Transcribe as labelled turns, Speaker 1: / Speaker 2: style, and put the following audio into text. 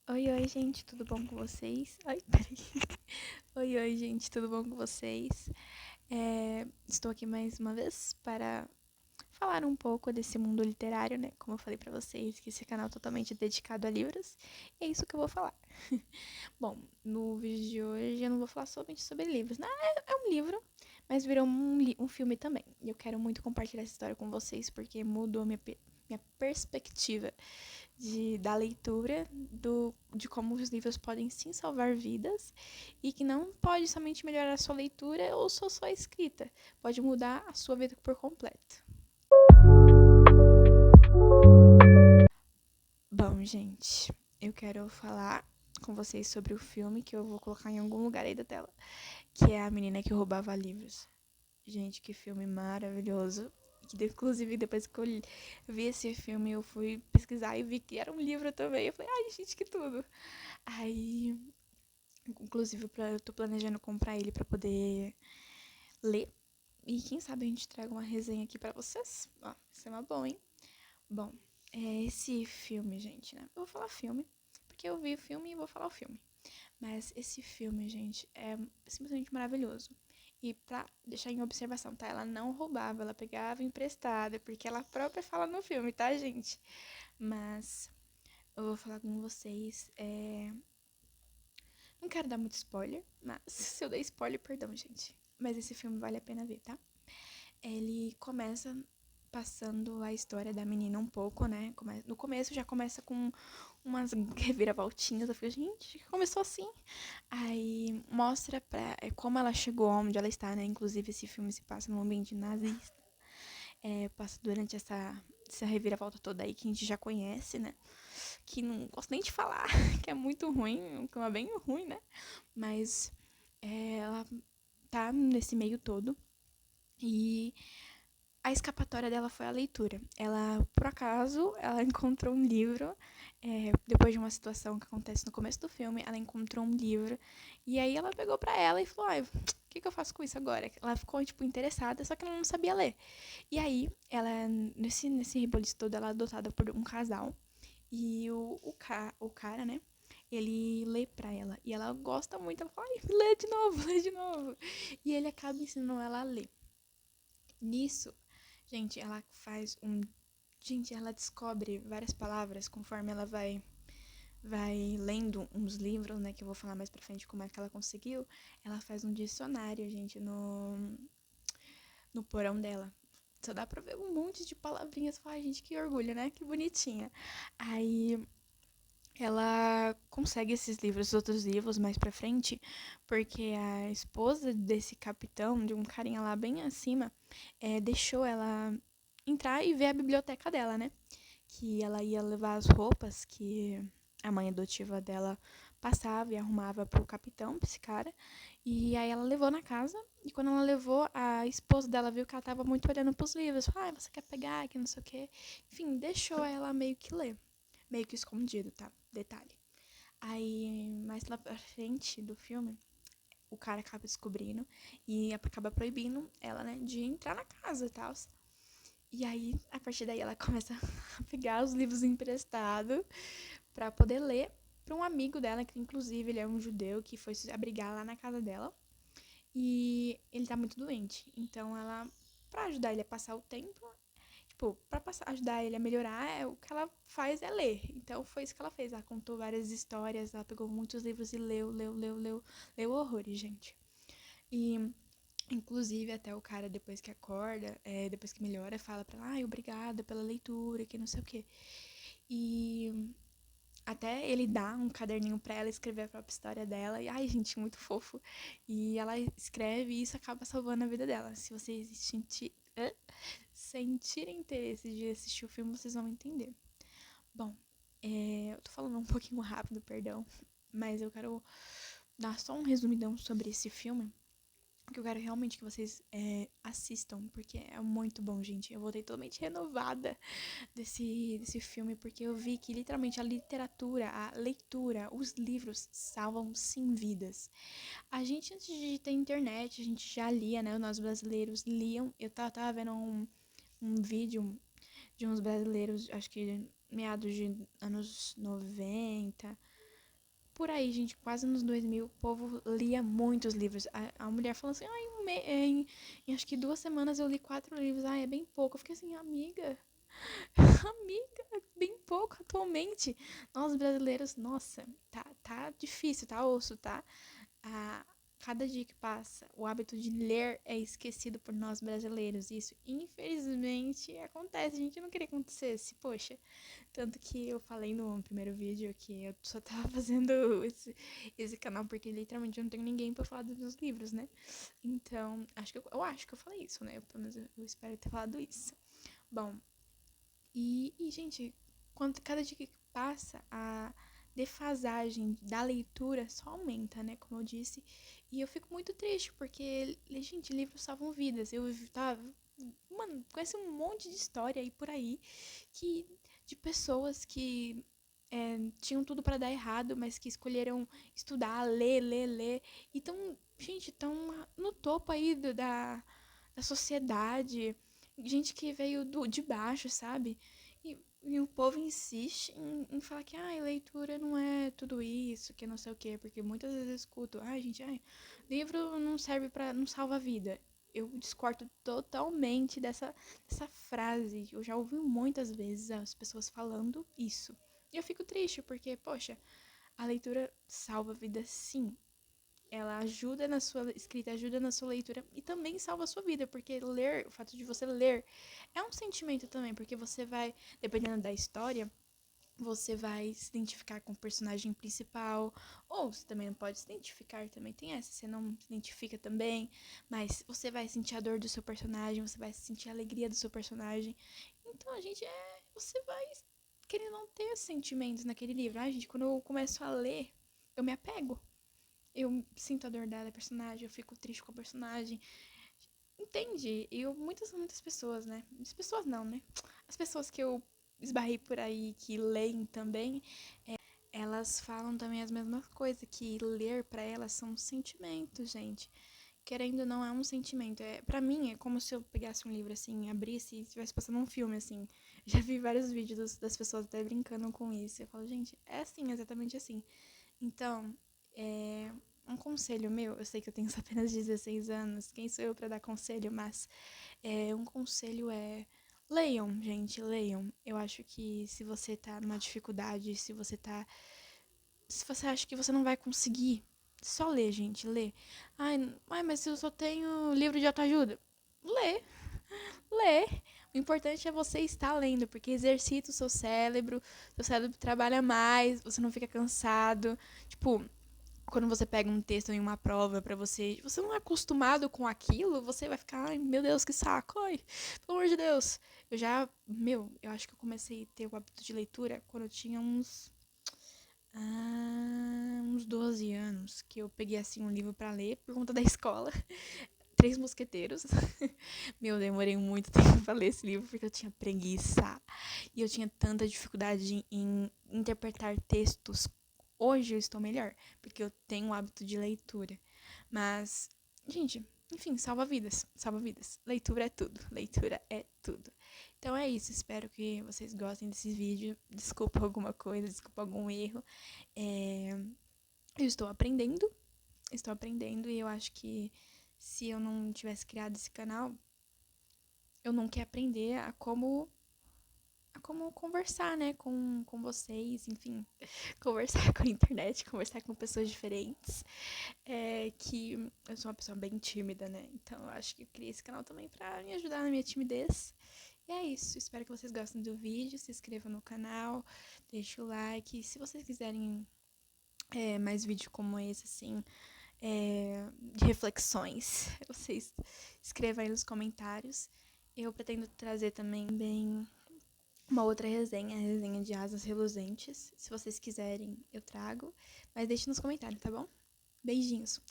Speaker 1: Oi, gente, tudo bom com vocês? Ai, peraí. Oi, gente, tudo bom com vocês? Estou aqui mais uma vez para falar um pouco desse mundo literário, né? Como eu falei pra vocês, que esse canal é totalmente dedicado a livros, e é isso que eu vou falar. Bom, no vídeo de hoje eu não vou falar somente sobre livros, né? É um livro, mas virou um filme também. E eu quero muito compartilhar essa história com vocês, porque mudou minha perspectiva da leitura, de como os livros podem sim salvar vidas e que não pode somente melhorar a sua leitura ou sua escrita, pode mudar a sua vida por completo. Bom, gente, eu quero falar com vocês sobre o filme que eu vou colocar em algum lugar aí da tela, que é A Menina que Roubava Livros. Gente, que filme maravilhoso. Inclusive, depois que eu vi esse filme, eu fui pesquisar e vi que era um livro também. Eu falei, ai, gente, que tudo. Aí, inclusive, eu tô planejando comprar ele pra poder ler. E quem sabe a gente traga uma resenha aqui pra vocês. Ó, isso é uma boa, hein? Bom, esse filme, gente, né? Eu vou falar filme, porque eu vi o filme e vou falar o filme. Mas esse filme, gente, é simplesmente maravilhoso. E pra deixar em observação, tá? Ela não roubava, ela pegava emprestada, porque ela própria fala no filme, tá, gente? Mas eu vou falar com vocês. Não quero dar muito spoiler, mas se eu der spoiler, perdão, gente. Mas esse filme vale a pena ver, tá? Ele começa passando a história da menina um pouco, né? No começo já começa com umas reviravoltinhas. Eu fico, gente, começou assim. Aí mostra como ela chegou onde ela está, né? Inclusive, esse filme se passa num ambiente nazista. Passa durante essa reviravolta toda aí que a gente já conhece, né? Que não gosto nem de falar, que é muito ruim, um clima bem ruim, né? Mas ela tá nesse meio todo. E a escapatória dela foi a leitura. Ela, por acaso, ela encontrou um livro, depois de uma situação que acontece no começo do filme, ela encontrou um livro, e aí ela pegou pra ela e falou, ai, o que eu faço com isso agora? Ela ficou, tipo, interessada, só que ela não sabia ler. E aí, ela, nesse reboliço todo, ela é adotada por um casal, e o cara, né, ele lê pra ela, e ela gosta muito, ela fala, ai, lê de novo, lê de novo. E ele acaba ensinando ela a ler. Nisso, gente, ela faz um. Gente, ela descobre várias palavras conforme ela vai lendo uns livros, né? Que eu vou falar mais pra frente como é que ela conseguiu. Ela faz um dicionário, gente, no porão dela. Só dá pra ver um monte de palavrinhas. Ai, gente, que orgulho, né? Que bonitinha. Aí ela consegue esses livros, outros livros mais pra frente, porque a esposa desse capitão, de um carinha lá bem acima, deixou ela entrar e ver a biblioteca dela, né? Que ela ia levar as roupas que a mãe adotiva dela passava e arrumava pro capitão, pra esse cara. E aí ela levou na casa, e quando ela levou, a esposa dela viu que ela tava muito olhando pros livros. Falou, você quer pegar, que não sei o quê. Enfim, deixou ela meio que ler. Meio que escondido, tá? Detalhe. Aí, mais lá pra frente do filme, o cara acaba descobrindo e acaba proibindo ela, né, de entrar na casa e tal. E aí, a partir daí, ela começa a pegar os livros emprestados pra poder ler pra um amigo dela, que inclusive ele é um judeu que foi se abrigar lá na casa dela. E ele tá muito doente. Então ela, pra ajudar ele a passar o tempo, tipo, ajudar ele a melhorar, o que ela faz é ler. Então foi isso que ela fez. Ela contou várias histórias, ela pegou muitos livros e leu horrores, gente. E inclusive, até o cara, depois que acorda, depois que melhora, fala pra ela, ai, obrigada pela leitura, que não sei o quê. E até ele dá um caderninho pra ela escrever a própria história dela. E, ai, gente, muito fofo. E ela escreve e isso acaba salvando a vida dela. Se vocês sentirem interesse de assistir o filme, vocês vão entender. Bom, eu tô falando um pouquinho rápido, perdão. Mas eu quero dar só um resumidão sobre esse filme, que eu quero realmente que vocês assistam, porque é muito bom, gente. Eu voltei totalmente renovada desse filme, porque eu vi que literalmente a literatura, a leitura, os livros salvam sim vidas. A gente, antes de ter internet, a gente já lia, né? Nós brasileiros liam. Eu tava vendo um vídeo de uns brasileiros, acho que meados de anos 90 por aí, gente, quase nos 2000, o povo lia muitos livros. A mulher falou assim, ai, em acho que 2 semanas eu li 4 livros. Ai, é bem pouco. Eu fiquei assim, amiga, amiga, é bem pouco atualmente. Nós brasileiros, nossa, tá difícil, tá osso, tá? A cada dia que passa, o hábito de ler é esquecido por nós brasileiros. Isso, infelizmente, acontece. A gente não queria que acontecesse, poxa. Tanto que eu falei no primeiro vídeo que eu só tava fazendo esse canal porque literalmente eu não tenho ninguém pra falar dos meus livros, né? Então, eu acho que eu falei isso, né? Pelo menos eu espero ter falado isso. Bom, gente, cada dia que passa, a defasagem da leitura só aumenta, né? Como eu disse. E eu fico muito triste, porque, gente, livros salvam vidas. Eu tava. Mano, conheço um monte de história aí por aí que, de pessoas que tinham tudo pra dar errado, mas que escolheram estudar, ler. E tão, gente, tão no topo aí da sociedade. Gente que veio de baixo, sabe? E o povo insiste em falar que leitura não é tudo isso, que não sei o quê, porque muitas vezes eu escuto, gente, livro não serve pra, não salva a vida. Eu discordo totalmente dessa frase. Eu já ouvi muitas vezes as pessoas falando isso. E eu fico triste, porque, poxa, a leitura salva a vida sim. Ela ajuda na sua escrita, ajuda na sua leitura e também salva a sua vida, porque ler, o fato de você ler é um sentimento também, porque você vai, dependendo da história, você vai se identificar com o personagem principal, ou você também não pode se identificar, também tem essa, você não se identifica também, mas você vai sentir a dor do seu personagem, você vai sentir a alegria do seu personagem. Então a gente você vai querendo não ter sentimentos naquele livro. Gente, quando eu começo a ler, eu me apego. Eu sinto a dor da personagem, eu fico triste com a personagem. Entende? E muitas pessoas, né? As pessoas não, né? As pessoas que eu esbarrei por aí, que leem também, elas falam também as mesmas coisas, que ler pra elas são sentimentos, gente. Querendo ou não, é um sentimento. Pra mim, é como se eu pegasse um livro assim, abrisse e estivesse passando um filme, assim. Já vi vários vídeos das pessoas até brincando com isso. Eu falo, gente, é assim, exatamente assim. Então, um conselho meu, eu sei que eu tenho apenas 16 anos, quem sou eu pra dar conselho, mas um conselho leiam, gente, leiam. Eu acho que se você tá numa dificuldade, se você acha que você não vai conseguir, só lê, gente, lê. Mas se eu só tenho livro de autoajuda, lê. O importante é você estar lendo, porque exercita o seu cérebro trabalha mais, você não fica cansado. Tipo, quando você pega um texto em uma prova pra você não é acostumado com aquilo, você vai ficar, ai, meu Deus, que saco, ai, pelo amor de Deus. Eu acho que eu comecei a ter o hábito de leitura quando eu tinha uns 12 anos, que eu peguei, assim, um livro pra ler por conta da escola. Três Mosqueteiros. Eu demorei muito tempo pra ler esse livro porque eu tinha preguiça. E eu tinha tanta dificuldade em interpretar textos. Hoje eu estou melhor, porque eu tenho o hábito de leitura. Mas, gente, enfim, salva vidas. Salva vidas. Leitura é tudo. Leitura é tudo. Então é isso. Espero que vocês gostem desse vídeo. Desculpa alguma coisa, desculpa algum erro. Eu estou aprendendo. Estou aprendendo e eu acho que se eu não tivesse criado esse canal, eu não quero aprender a como conversar, né, com vocês, enfim, conversar com a internet, conversar com pessoas diferentes, que eu sou uma pessoa bem tímida, né, então eu acho que eu criei esse canal também pra me ajudar na minha timidez. E é isso, espero que vocês gostem do vídeo, se inscrevam no canal, deixe o like, se vocês quiserem mais vídeo como esse, assim, de reflexões, vocês escrevam aí nos comentários. Eu pretendo trazer também uma outra resenha, a resenha de Asas Reluzentes. Se vocês quiserem, eu trago. Mas deixe nos comentários, tá bom? Beijinhos!